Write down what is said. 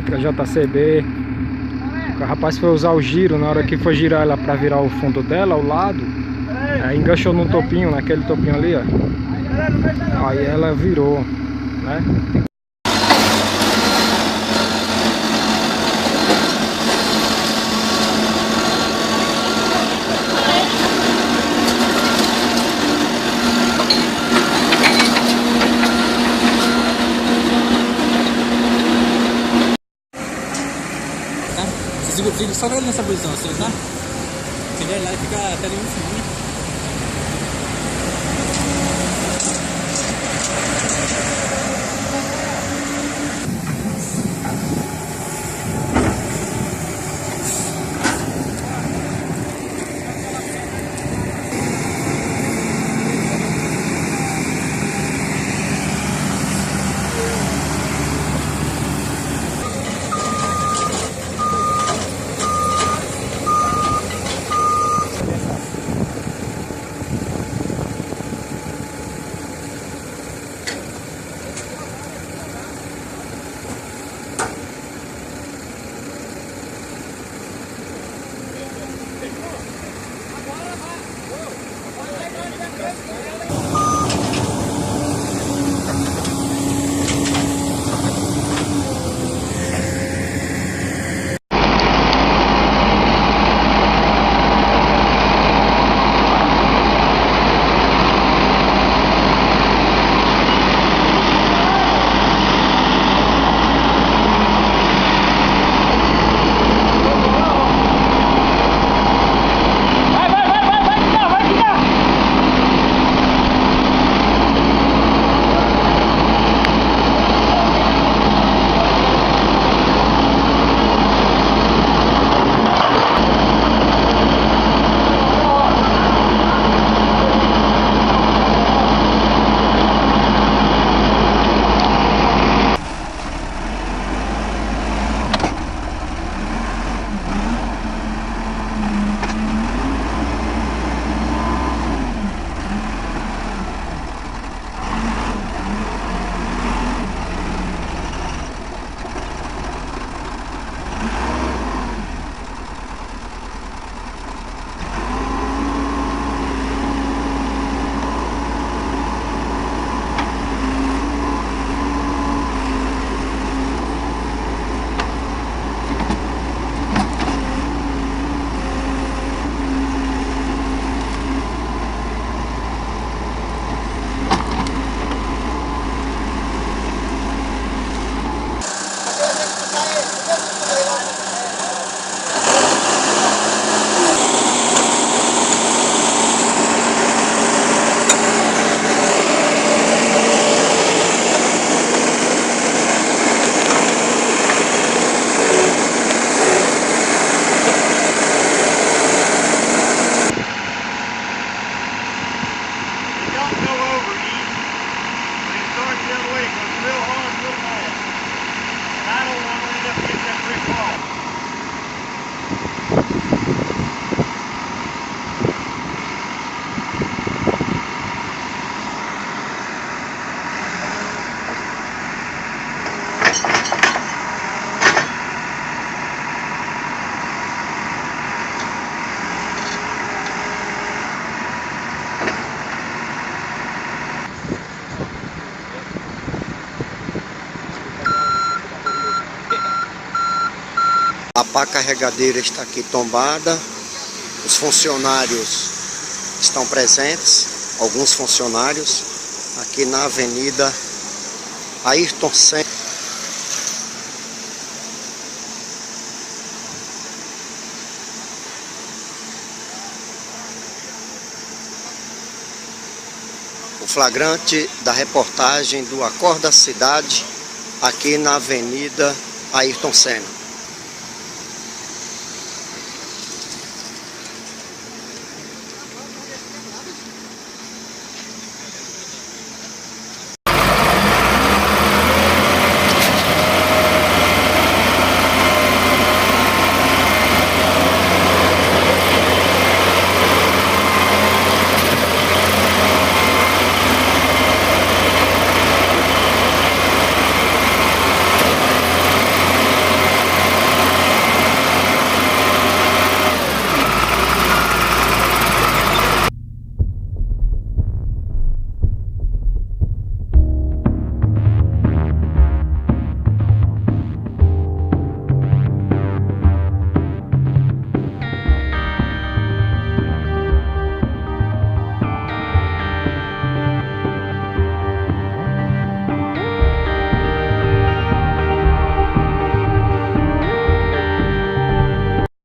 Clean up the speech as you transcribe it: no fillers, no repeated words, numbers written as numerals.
elétrica, JCB. O rapaz foi usar o giro, na hora que foi girar ela para virar o fundo dela, ao lado, enganchou num topinho, naquele topinho ali, ó. Aí ela virou, né? Fica só nessa posição assim, tá? Se der lá, fica até ali um segundo. A pá carregadeira está aqui tombada, os funcionários estão presentes, alguns funcionários, aqui na Avenida Ayrton Senna. O flagrante da reportagem do Acorda Cidade, aqui na Avenida Ayrton Senna.